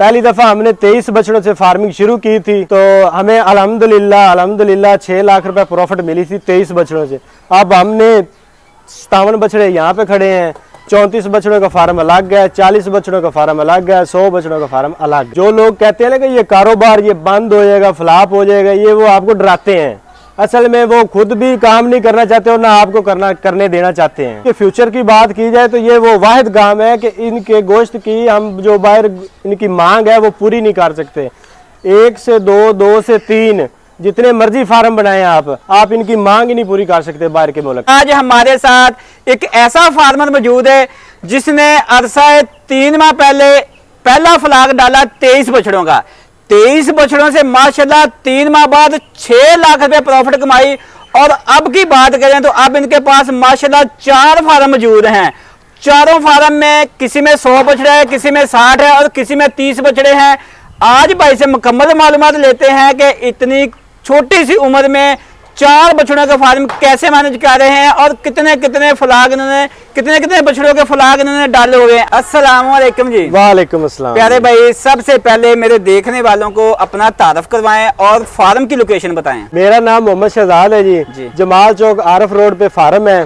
पहली दफा हमने 23 बछड़ों से फार्मिंग शुरू की थी, तो हमें अल्हम्दुलिल्लाह 6 लाख रुपए प्रॉफिट मिली थी 23 बछड़ों से। अब हमने 57 बछड़े यहाँ पे खड़े हैं, 34 बछड़ों का फार्म अलग है, 40 बछड़ों का फार्म अलग है, 100 बछड़ों का फार्म अलग। जो लोग कहते हैं ना कि ये कारोबार ये बंद हो जाएगा, फ्लॉप हो जाएगा, ये वो आपको डराते हैं। असल में वो खुद भी काम नहीं करना चाहते और ना आपको करने देना चाहते हैं। कि फ्यूचर की बात की जाए तो ये वो वाहिद काम है कि इनके गोश्त की हम जो बाहर इनकी मांग है वो पूरी नहीं कर सकते। 1 से 2, 2 से 3 जितने मर्जी फार्म बनाए आप इनकी मांग ही नहीं पूरी कर सकते बाहर के मुल्क। आज हमारे साथ एक ऐसा फार्मर मौजूद है जिसने अरसा 3 माह पहले पहला फ्लाग डाला 23 बछड़ों का। 23 बछड़ों से माशाल्लाह 3 माह बाद 6 लाख रुपए प्रॉफिट कमाई। और अब की बात करें तो अब इनके पास माशाल्लाह 4 फार्म मौजूद हैं। चारों फार्म में किसी में 100 बछड़े हैं, किसी में 60 है और किसी में 30 बछड़े हैं। आज भाई से मुकम्मल मालूमात लेते हैं कि इतनी छोटी सी उम्र में 4 बछड़ों का फार्म कैसे मैनेज कर रहे हैं और कितने फ्लाग इन्होंने कितने बछड़ों के फ्लाग इन्होंने डाले हुए हैं। अस्सलाम वालेकुम जी। वालेकुम अस्सलाम। प्यारे भाई, सबसे पहले मेरे देखने वालों को अपना तारफ करवाएं और फार्म की लोकेशन बताएं। मेरा नाम मोहम्मद शहजाद है जी। जमाल चौक आरफ रोड पे फार्म है।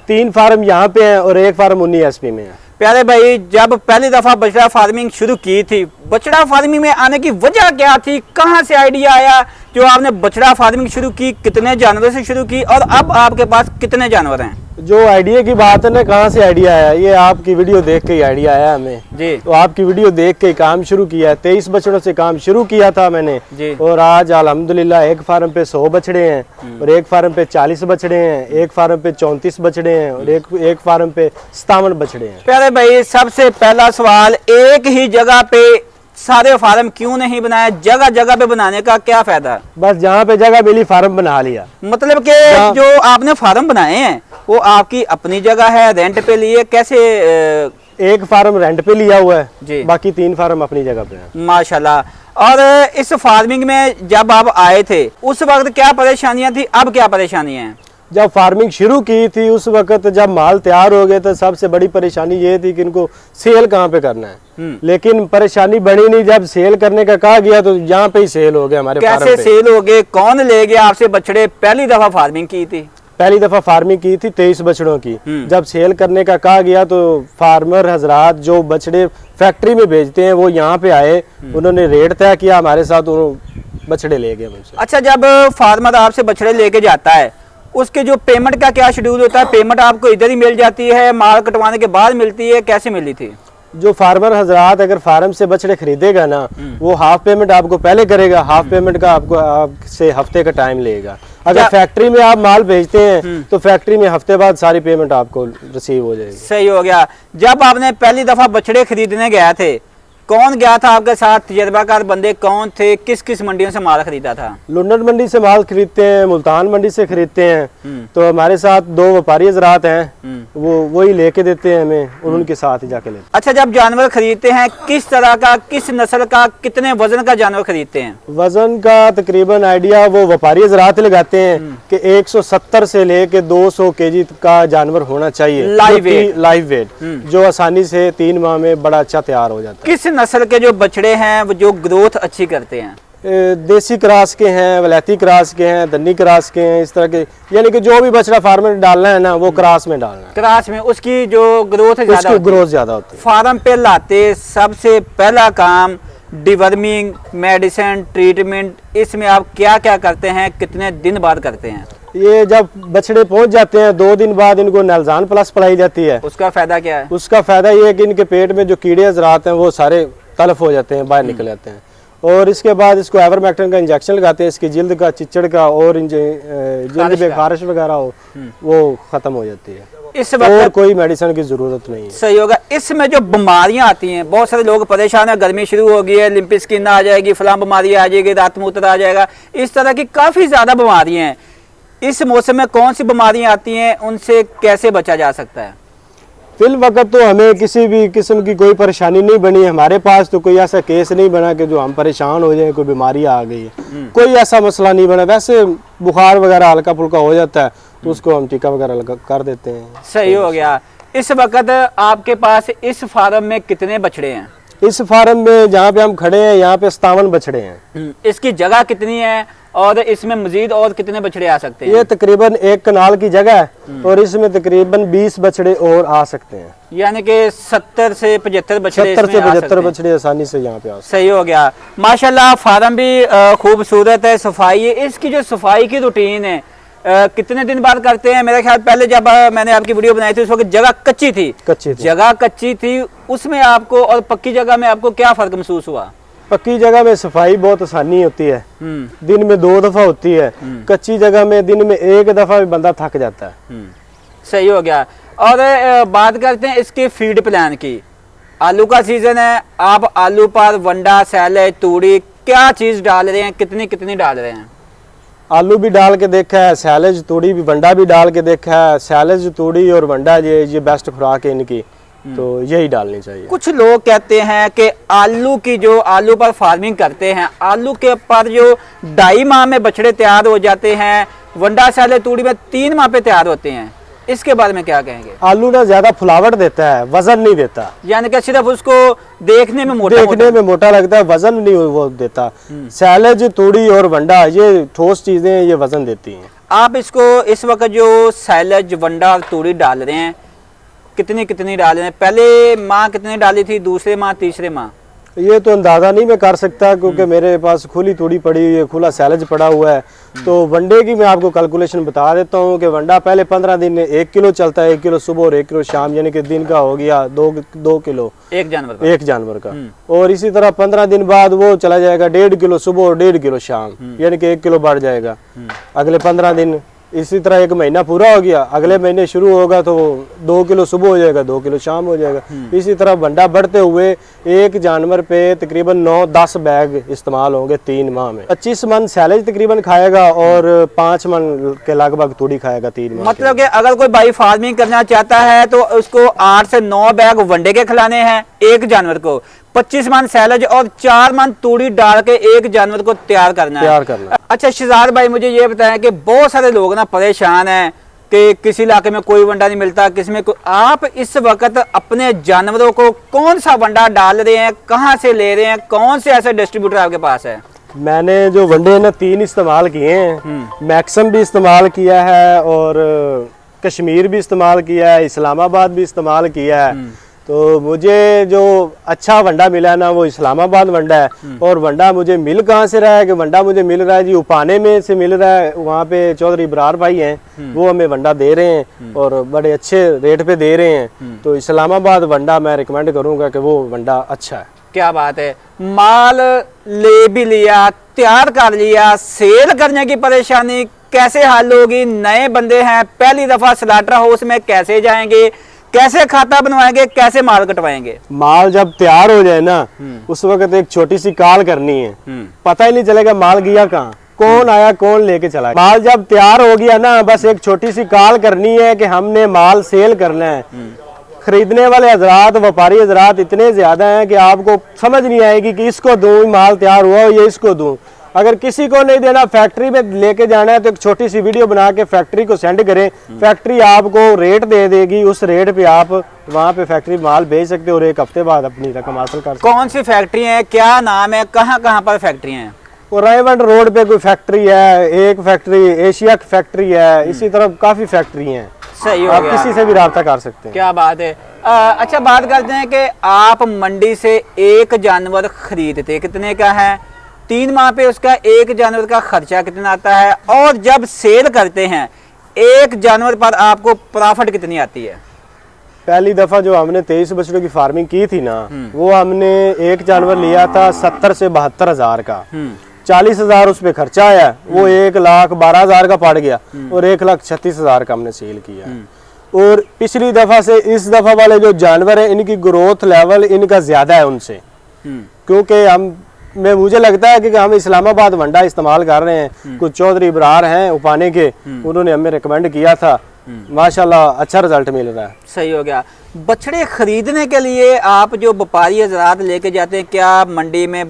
3 फार्म यहाँ पे हैं और 1 फार्म 19 SP में है। प्यारे भाई, जब पहली दफा बछड़ा फार्मिंग शुरू की थी, बछड़ा फार्मिंग में आने की वजह क्या थी, कहां से आइडिया आया जो आपने बछड़ा फार्मिंग शुरू की, कितने जानवरों से शुरू की और अब आपके पास कितने जानवर हैं? जो आइडिया की बात है ना, कहाँ से आइडिया आया, ये आपकी वीडियो देख के ही आइडिया आया हमें जी। तो आपकी वीडियो देख के काम शुरू किया है। 23 बछड़ों से काम शुरू किया था मैंने जी। और आज अल्हम्दुलिल्लाह 1 फार्म पे 100 बछड़े हैं और 1 फार्म पे 40 बछड़े हैं, 1 फार्म पे 34 बछड़े हैं और एक फार्म पे 57 बछड़े हैं। प्यारे भाई, सबसे पहला सवाल, एक ही जगह पे सारे फार्म क्यों नहीं बनाए? जगह जगह पे बनाने का क्या फायदा? बस जहाँ पे जगह मिली फार्म बना लिया। मतलब कि जो आपने फार्म बनाए हैं वो आपकी अपनी जगह है, रेंट पे लिए, कैसे? 1 फार्म रेंट पे लिया हुआ है जी, बाकी 3 फार्म अपनी जगह पे हैं। माशाल्लाह। और इस फार्मिंग में जब आप आए थे उस वक्त क्या परेशानियां थी, अब क्या परेशानियां हैं? जब फार्मिंग शुरू की थी उस वक्त जब माल तैयार हो गए तो सबसे बड़ी परेशानी ये थी कि इनको सेल कहाँ पे करना है। लेकिन परेशानी बड़ी नहीं, जब सेल करने का कहा गया तो यहाँ पे ही सेल हो गया हमारे। कैसे सेल हो गए? कौन ले गया आपसे बछड़े? पहली दफा फार्मिंग की थी? पहली दफा फार्मिंग की थी 23 बछड़ों की। जब सेल करने का कहा गया तो फार्मर हजरात जो बछड़े फैक्ट्री में भेजते हैं वो यहाँ पे आए, उन्होंने रेट तय किया हमारे साथ, बछड़े ले गए मुझसे। अच्छा, जब फार्मर आपसे बछड़े लेके जाता है उसके जो पेमेंट का क्या शेड्यूल होता है? पेमेंट आपको इधर ही मिल जाती है, माल कटवाने के बाद मिलती है, कैसे मिली थी? जो फार्मर हजरात अगर फार्म से बछड़े खरीदेगा ना वो हाफ पेमेंट आपको पहले करेगा, हाफ पेमेंट का आपसे हफ्ते का टाइम लेगा। अगर फैक्ट्री में आप माल भेजते हैं तो फैक्ट्री में हफ्ते बाद सारी पेमेंट आपको रिसीव हो जाएगी। सही हो गया। जब आपने पहली दफा बछड़े खरीदने गए थे, कौन गया था आपके साथ? तजर्बाकार बंदे कौन थे? किस किस मंडियों से माल खरीदा था? लुंडन मंडी से माल खरीदते हैं, मुल्तान मंडी से खरीदते हैं। तो हमारे साथ 2 व्यापारी हजरात हैं, वो ही लेके देते हैं हमें और उनके साथ ही जाके लेते हैं। अच्छा, जब जानवर खरीदते हैं किस तरह का, किस नस्ल का, कितने वजन का जानवर खरीदते हैं? वजन का तकरीबन आइडिया वो व्यापारी हजरात लगाते हैं कि 170 से लेके 200 kg का जानवर होना चाहिए, लाइव वेट, जो आसानी से 3 माह में बड़ा अच्छा तैयार हो जाता है। किस नस्ल के जो बछड़े हैं वो जो ग्रोथ अच्छी करते हैं? देसी क्रॉस के हैं, वलैती क्रॉस के हैं, दन्नी क्रॉस के हैं, इस तरह के, यानी कि जो भी बछड़ा फार्म में डालना है ना वो क्रॉस में डालना है। क्रॉस में उसकी जो ग्रोथ ज्यादा होती है। फार्म पे लाते सबसे पहला काम डिवर्मिंग, मेडिसिन, ट्रीटमेंट, इसमें आप क्या क्या करते हैं, कितने दिन बाद करते हैं? ये जब बछड़े पहुंच जाते हैं 2 दिन बाद इनको नलजान प्लस पिलाई जाती है। उसका फायदा क्या है? उसका फायदा ये है कि इनके पेट में जो कीड़े हजरात हैं वो सारे तलफ हो जाते हैं, बाहर निकल जाते हैं। और इसके बाद इसको एवरमेक्टिन का इंजेक्शन लगाते हैं, इसकी जिल्द का, चिचड़ का और जिल्द में खारिश वगैरह हो वो खत्म हो जाती है। इस वक्त और कोई मेडिसिन की जरूरत नहीं है। सही होगा। इसमें जो बीमारियां आती हैं, बहुत सारे लोग परेशान है, गर्मी शुरू हो गई है, लिम्पी स्किन आ जाएगी, फलां बीमारी आ जाएगी, रात मूत्र आ जाएगा, इस तरह की काफी ज्यादा बीमारियां हैं। इस मौसम में कौन सी बीमारियां आती हैं, उनसे कैसे बचा जा सकता है? फिल वक्त तो हमें किसी भी किस्म की कोई परेशानी नहीं बनी, हमारे पास तो कोई ऐसा केस नहीं बना कि जो हम परेशान हो जाए, कोई बीमारी आ गई है, कोई ऐसा मसला नहीं बना। वैसे बुखार वगैरह हल्का फुल्का हो जाता है तो उसको हम टीका वगैरह कर देते हैं। सही हो गया। इस वक्त आपके पास इस फार्म में कितने बछड़े हैं? इस फार्म में जहाँ पे हम खड़े हैं यहाँ पे 57 बछड़े हैं। इसकी जगह कितनी है और इसमें मजीद और कितने बछड़े आ सकते हैं? ये तकरीबन 1 कनाल की जगह है और इसमें तकरीबन 20 बछड़े और आ सकते हैं। यानी कि 70 से 75 बछड़े 70 से इसमें आ 75 सकते हैं। बछड़े आसानी से यहाँ पे आ सकते सही हो गया। माशाल्लाह फार्म भी खूबसूरत है, सफाई है। इसकी जो सफाई की रूटीन है कितने दिन बाद करते हैं? मेरे ख्याल पहले जब मैंने आपकी वीडियो बनाई थी उस वक्त जगह कच्ची थी। जगह कच्ची थी, उसमें आपको और पक्की जगह में आपको क्या फर्क महसूस हुआ? पक्की जगह में सफाई बहुत आसानी होती है, दिन में 2 दफा होती है। कच्ची जगह में दिन में 1 दफा भी बंदा थक जाता है। सही हो गया। और बात करते हैं इसके फीड प्लान की। आलू का सीजन है, आप आलू पर वंडा, सैलेज, तूड़ी क्या चीज डाल रहे हैं, कितनी कितनी डाल रहे हैं? आलू भी डाल के देखा है, सैलेज तूड़ी भी, वंडा भी डाल के देखा है। सैलेज तूड़ी और वंडा ये बेस्ट खुराक है इनकी, तो यही डालनी चाहिए। कुछ लोग कहते हैं कि आलू की जो आलू पर फार्मिंग करते हैं, आलू के पर जो 2.5 माह में बछड़े तैयार हो जाते हैं, वंडा सैलेज तूड़ी में 3 माह पे तैयार होते हैं, इसके बारे में क्या कहेंगे? आलू ना ज्यादा फुलावट देता है, वजन नहीं देता। यानी कि सिर्फ उसको देखने में मोटा लगता है, वजन नहीं वो देता। सैलेज तूड़ी और वंडा ये ठोस चीजें, ये वजन देती हैं। आप इसको इस वक्त जो सैलेज, वंडा और तूड़ी डाल रहे हैं, कितनी कितनी डाल रहे हैं? पहले माह कितनी डाली थी, दूसरे माह, तीसरे माह? ये तो अंदाजा नहीं मैं कर सकता क्योंकि मेरे पास खुली तूड़ी पड़ी हुई है, खुला सैलेज पड़ा हुआ है। तो वनडे की मैं आपको कैलकुलेशन बता देता हूँ कि वंडा पहले 15 दिन में 1 किलो चलता है, 1 किलो सुबह और 1 किलो शाम, यानी कि दिन का हो गया 2 किलो एक जानवर का। और इसी तरह 15 दिन बाद वो चला जाएगा 1.5 किलो सुबह और 1.5 किलो शाम, यानी कि 1 किलो बढ़ जाएगा अगले 15 दिन। इसी तरह 1 महीना पूरा हो गया, अगले महीने शुरू होगा तो 2 किलो सुबह हो जाएगा, 2 किलो शाम हो जाएगा। इसी तरह वंडा बढ़ते हुए एक जानवर पे तकरीबन 9-10 बैग इस्तेमाल होंगे 3 माह में। 25 मन सैलेज तकरीबन खाएगा और 5 मन के लगभग तूड़ी खाएगा 3 माह। मतलब कि अगर कोई भाई फार्मिंग करना चाहता है तो उसको 8 से 9 बैग वंडे के खिलाने हैं एक जानवर को, 25 मन सैलेज और 4 मन तूड़ी डाल के एक जानवर को तैयार करना है। अच्छा शहजाद भाई, मुझे ये बताएं कि बहुत सारे लोग ना परेशान हैं कि किसी इलाके में कोई वंडा नहीं मिलता, किसी में आप इस वक्त अपने जानवरों को कौन सा वंडा डाल रहे हैं, कहाँ से ले रहे हैं, कौन से ऐसे डिस्ट्रीब्यूटर आपके पास है? मैंने जो वंडे ना 3 इस्तेमाल किए हैं। मैक्सम भी इस्तेमाल किया है और कश्मीर भी इस्तेमाल किया है, इस्लामाबाद भी इस्तेमाल किया है। तो मुझे जो अच्छा वंडा मिला ना वो इस्लामाबाद वंडा है। और वंडा मुझे मिल कहाँ से रहा है कि वंडा मुझे मिल रहा है जी उपाने में से मिल रहा है। वहाँ पे चौधरी इब्रार भाई हैं, वो हमें वंडा दे रहे हैं और बड़े अच्छे रेट पे दे रहे हैं। तो इस्लामाबाद वंडा मैं रिकमेंड करूँगा कि वो वंडा अच्छा है। क्या बात है। माल ले भी लिया, तैयार कर लिया, सेल करने की परेशानी कैसे हल होगी? नए बंदे हैं, पहली दफा स्लॉटर हाउस में कैसे जाएंगे, कैसे खाता बनवाएंगे, कैसे माल कटवाएंगे? माल जब तैयार हो जाए ना उस वक्त एक छोटी सी कॉल करनी है, पता ही नहीं चलेगा माल गया कहाँ, कौन आया कौन लेके चला। माल जब तैयार हो गया ना बस एक छोटी सी कॉल करनी है कि हमने माल सेल करना है। खरीदने वाले हजरात, व्यापारी हजरात इतने ज्यादा हैं कि आपको समझ नहीं आएगी कि इसको दूं, माल तैयार हुआ ये इसको दूं। अगर किसी को नहीं देना, फैक्ट्री में लेके जाना है तो एक छोटी सी वीडियो बना के फैक्ट्री को सेंड करें, फैक्ट्री आपको रेट दे देगी, उस रेट पे आप वहाँ पे फैक्ट्री माल भेज सकते हो और 1 हफ्ते बाद अपनी रकम हासिल कर सकते। कौन सी फैक्ट्री है, क्या नाम है, कहाँ कहाँ पर फैक्ट्री है? और रायवंड रोड पे कोई फैक्ट्री है, एक फैक्ट्री एशिया की फैक्ट्री है, इसी तरह काफी फैक्ट्री हैं। सही हो आप गया। किसी से भी राब्ता कर सकते हैं। क्या बात है। अच्छा बात करते हैं कि आप मंडी से एक जानवर खरीदते कितने का है, 3 माह पे उसका एक जानवर का खर्चा कितना आता है, और जब सेल करते हैं एक जानवर पर आपको प्रॉफिट कितनी आती है? पहली दफा जो हमने 23 बछड़ों की फार्मिंग की थी ना, वो हमने एक जानवर लिया था 70 से 72 हजार का, 40 हजार उस पे खर्चा आया, वो 1,12,000 का पड़ गया और 1,36,000 का हमने सेल किया। और पिछली दफा से इस दफा वाले जो जानवर है इनकी ग्रोथ लेवल इनका ज्यादा है उनसे, क्योंकि मुझे लगता है कि हम इस्लामाबाद वंडा इस्तेमाल कर रहे हैं। कुछ चौधरी इब्रार हैं उपाने के, उन्होंने हमें रिकमेंड किया था, माशाल्लाह अच्छा रिजल्ट मिल रहा है। सही हो गया। बछड़े खरीदने के लिए आप जो व्यापारी हजरात लेके जाते हैं, क्या मंडी में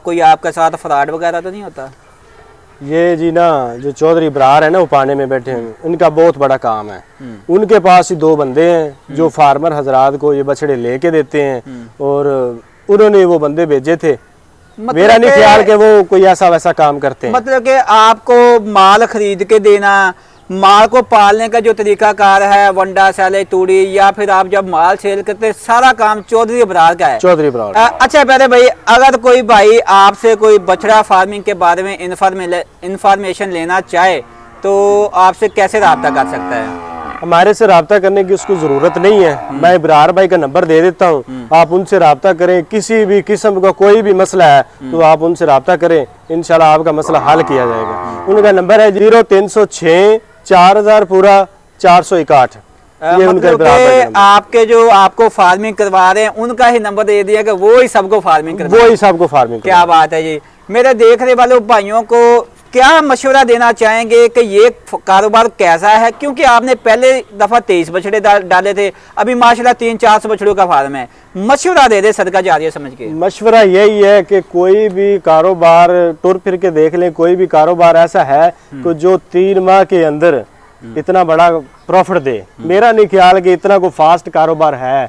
कोई आपके साथ फ्रॉड वगैरह तो नहीं होता? ये जी ना जो चौधरी इब्रार है ना उपाने में बैठे हैं, इनका बहुत बड़ा काम है। उनके पास ही 2 बंदे हैं जो फार्मर हजरात को ये बछड़े लेके देते हैं और उन्होंने वो बंदे भेजे थे। मतलब मेरा नहीं कि- ख्याल कि वो कोई ऐसा वैसा काम करते हैं। मतलब कि आपको माल खरीद के देना, माल को पालने का जो तरीकाकार है, वंडा सैले तूड़ी, या फिर आप जब माल सेल करते हैं, सारा काम चौधरी अबरार का है। चौधरी ब्राउड। अच्छा पहले भाई, अगर कोई भाई आपसे कोई बछड़ा फार्मिंग के बारे में इंफॉर्मेशन लेना चाहे तो आपसे कैसे रब्ता कर सकता है? हमारे से रब्ता करने की उसको जरूरत नहीं है, मैं इब्रार भाई का नंबर दे देता हूँ, आप उनसे रब्ता करें। किसी भी किस्म का कोई भी मसला है तो आप उनसे रब्ता करें, इंशाल्लाह आपका मसला हल किया जाएगा। उनका नंबर है 0306 4000 पूरा 461। ये उनका मतलब इब्रार भाई का कि नंबर। आपके जो आपको फार्मिंग करवा रहे हैं उनका ही नंबर दे दिया कि वो ही सबको फार्मिंग करवा। वो ही सबको फार्मिंग क्या बात है जी। मेरे देखने वालों भाइयों को क्या मशवरा देना चाहेंगे कि ये कारोबार कैसा है? क्योंकि आपने पहले दफा 23 बछड़े डाले थे, अभी माशाल्लाह 300-400 बछड़ों का फार्म है। मशवरा दे दे सदका जारिया समझ के। मशवरा यही है कि कोई भी कारोबार टुर फिर के देख लें, कोई भी कारोबार ऐसा है कि जो 3 माह के अंदर इतना बड़ा प्रॉफिट दे। मेरा नहीं ख्याल कि इतना को फास्ट कारोबार है,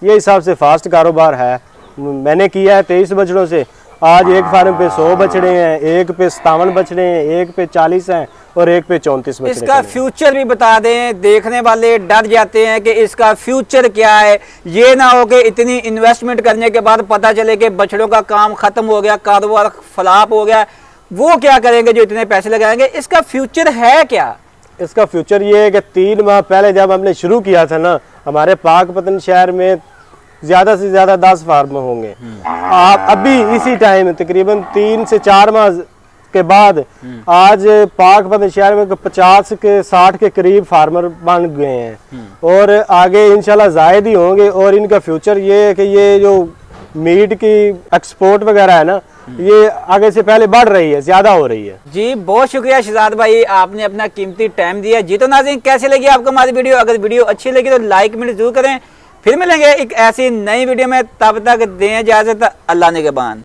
ये हिसाब से फास्ट कारोबार है। मैंने किया है 23 बछड़ों से। आज एक फार्म पे 100 बछड़े हैं, एक पे 57 बछड़े हैं, एक पे 40 हैं और एक पे 34 बछड़े। इसका फ्यूचर भी बता दें, देखने वाले डर जाते हैं कि इसका फ्यूचर क्या है। ये ना हो कि इतनी इन्वेस्टमेंट करने के बाद पता चले कि बछड़ों का काम खत्म हो गया, कारोबार फ्लॉप हो गया, वो क्या करेंगे जो इतने पैसे लगाएंगे? इसका फ्यूचर है क्या? इसका फ्यूचर ये है कि 3 माह पहले जब हमने शुरू किया था ना, हमारे पाकपतन शहर में ज्यादा से ज्यादा 10 फार्म होंगे। आप अभी इसी टाइम तकरीबन 3 से 4 माह के बाद आज पाकपतन शहर में 50 के 60 के करीब फार्मर बन गए हैं और आगे इंशाल्लाह जायद ही होंगे। और इनका फ्यूचर ये है कि ये जो मीट की एक्सपोर्ट वगैरह है ना, ये आगे से पहले बढ़ रही है, ज्यादा हो रही है। जी बहुत शुक्रिया शहजाद भाई, आपने अपना कीमती टाइम दिया। जी तो नाज़रीन, कैसे लगी आपको हमारी वीडियो? अगर वीडियो अच्छी लगी तो लाइक कमेंट जरूर करें। फिर मिलेंगे एक ऐसी नई वीडियो में, तब तक दें इजाजत। अल्लाह निगहबान।